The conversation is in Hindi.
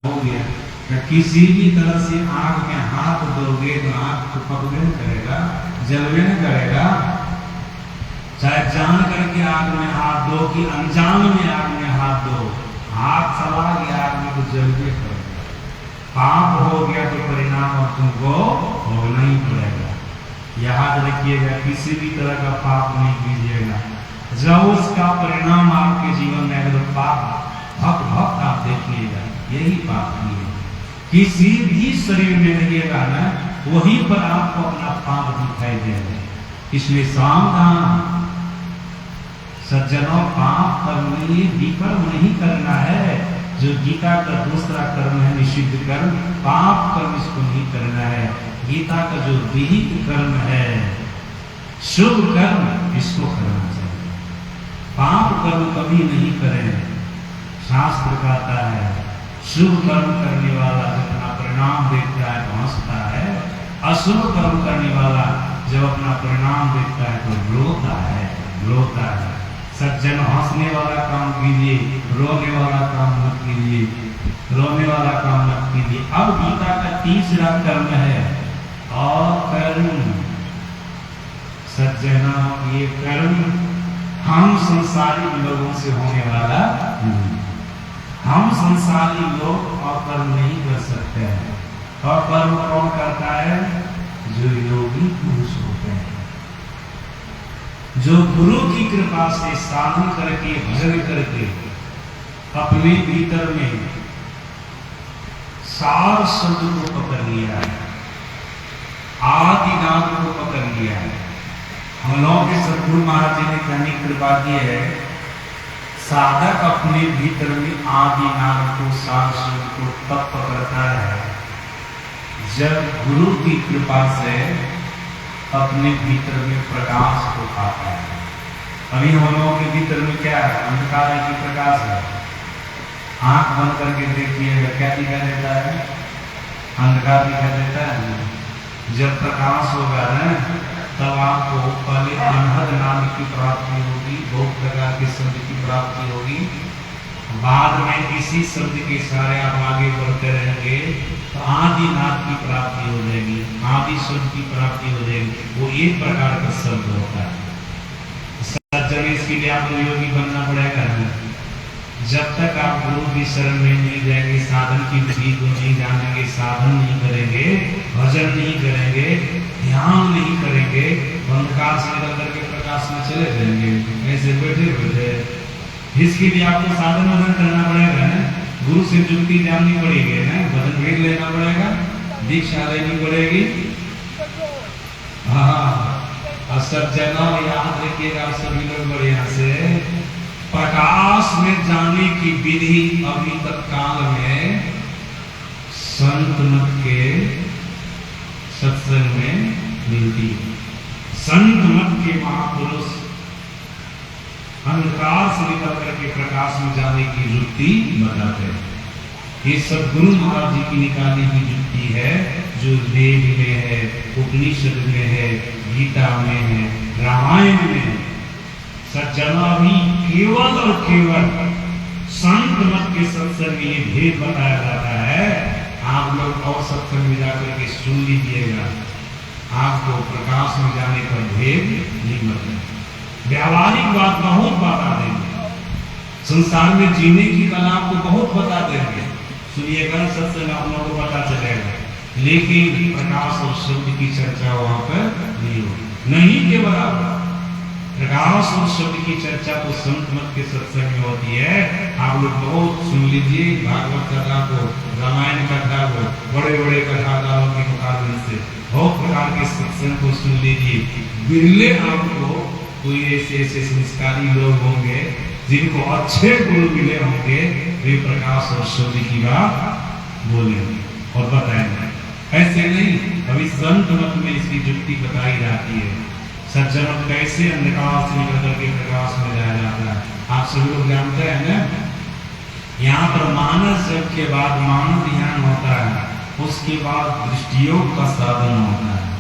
हो गया कि किसी भी तरह से आग में हाथ दोगे तो आग तो पकड़े न करेगा, जलवे न करेगा। चाहे जान करके आग में हाथ दो कि अनजान में आग में हाथ दो, हाथ चला गया आग में तो जलवे करेगा। पाप हो गया तो परिणाम अब तुमको भोगना ही पड़ेगा। याद रखिएगा, किसी भी तरह का पाप नहीं कीजिएगा। जब उसका परिणाम आपके जीवन में अगर पाप भक्त भक्त आप देखिएगा, यही पाप की है। किसी भी शरीर में लगेगा ना, वहीं पर आपको अपना पाप दिखाई देगा। इसलिए सावधान सज्जनों, पाप करने विकर्म नहीं करना है। जो गीता का दूसरा कर्म है निषिद्ध कर्म, पाप कर्म इसको नहीं करना है। गीता का जो विहित कर्म है शुभ कर्म, इसको करना चाहिए। पाप कर्म कभी नहीं करें। शास्त्र कहता है शुभ कर्म करने वाला जब अपना परिणाम देखता है तो हंसता है, अशुभ कर्म करने वाला जब अपना परिणाम देखता है तो रोता है, रोता है। सज्जन, हंसने वाला काम कीजिए, रोने वाला काम मत कीजिए, रोने वाला काम मत कीजिए। अब गीता का तीसरा कर्म है अकर्म। सज्जना, ये कर्म हम संसारी लोगों से होने वाला नहीं। हम संसारी लोग अकर्म नहीं कर सकते हैं। अकर्म कौन करता है? जो योगी पुरुष होते हैं, जो गुरु की कृपा से साधन करके भजन करके अपने भीतर में सार शब्द को पकड़ लिया है, आदिनाद को पकड़ लिया है। हम लोगों के सद्गुरु महाराज जी ने कहने की कृपा की है, साधक अपने भीतर में आदिनाद को, सार शब्द को तब पकड़ता है जब गुरु की कृपा से अपने भीतर में प्रकाश को पाता है। अभी हम लोगों के भीतर में क्या है? अंधकार की प्रकाश है। आंख बंद करके देखिएगा, क्या दिखाई देता है? अंधकार दिखाई देता है। जब प्रकाश होगा ना, तब आपको पहले अनहद नाम की प्राप्ति होगी, बहुत प्रकार के शब्द की प्राप्ति होगी। बाद में इसी शब्द के सारे आप आगे बढ़ते रहेंगे तो आदि नाद की प्राप्ति हो जाएगी, आदि शब्द की प्राप्ति हो जाएगी। वो एक प्रकार का शब्द होता है। सज्जन, इसके लिए आपको योगी बनना पड़ेगा। जब तक आप गुरु की शरण में नहीं जाएंगे, साधन की विधि को नहीं जानेंगे, साधन नहीं करेंगे, भजन नहीं करेंगे, ध्यान नहीं करेंगे, अंधकार से निकल करके प्रकाश में चले जाएंगे ऐसे बैठे बैठे। इसके लिए आपको साधन वजन करना पड़ेगा ना, गुरु से जुक्ति जाननी पड़ेगी ना, भजन भेद लेना पड़ेगा, दीक्षा लेनी पड़ेगी। हाँ, सज्जना याद रखिएगा सभी लोग बढ़िया से, प्रकाश में जाने की विधि अभी तक काल में संत मत के सत्संग में मिलती है। संत मत के महापुरुष अंधकार से निकल करके प्रकाश में जाने की युक्ति बताते हैं। ये सद्गुरु महाराज जी की निकाली हुई युक्ति है, जो वेद में है, उपनिषद में है, गीता में है, रामायण में है। सज्जना, भी केवल और केवल संत मत के सत्संग में ये भेद बताया जाता है। आप लोग और सत्संग में जाकर के सुन लीजिएगा, आपको प्रकाश में जाने का भेद नहीं मिलेगा। व्यावहारिक बात बहुत बता देंगे, संसार में जीने की कला आपको बहुत बता देंगे, सुनिएगा, सत्संग आप लोगों को पता चलेगा। लेकिन प्रकाश और शब्द की चर्चा वहां पर नहीं होगी, नहीं के बराबर। प्रकाश और शब्द की चर्चा तो संत मत के सत्संग में होती है। आप लोग बहुत सुन लीजिए, भागवत कथा को, रामायण कथा को, बड़े बड़े कथाकारों के मुकाबले से बहुत प्रकार के सत्संग को सुन लीजिए। बिरले आपको कोई ऐसे संस्कारी लोग होंगे जिनको अच्छे गुरु मिले होंगे, वे प्रकाश और शब्द की बात बोलेंगे और बताएंगे। ऐसे नहीं, अभी संत मत में इसकी युक्ति बताई जाती है। सज्जनों, कैसे अंधकार से निकल करके प्रकाश में जाया जाता है, आप सभी लोग जानते हैं ना। यहाँ पर मानस जप के बाद मानव ध्यान होता है, उसके बाद दृष्टियोग का साधन होता है।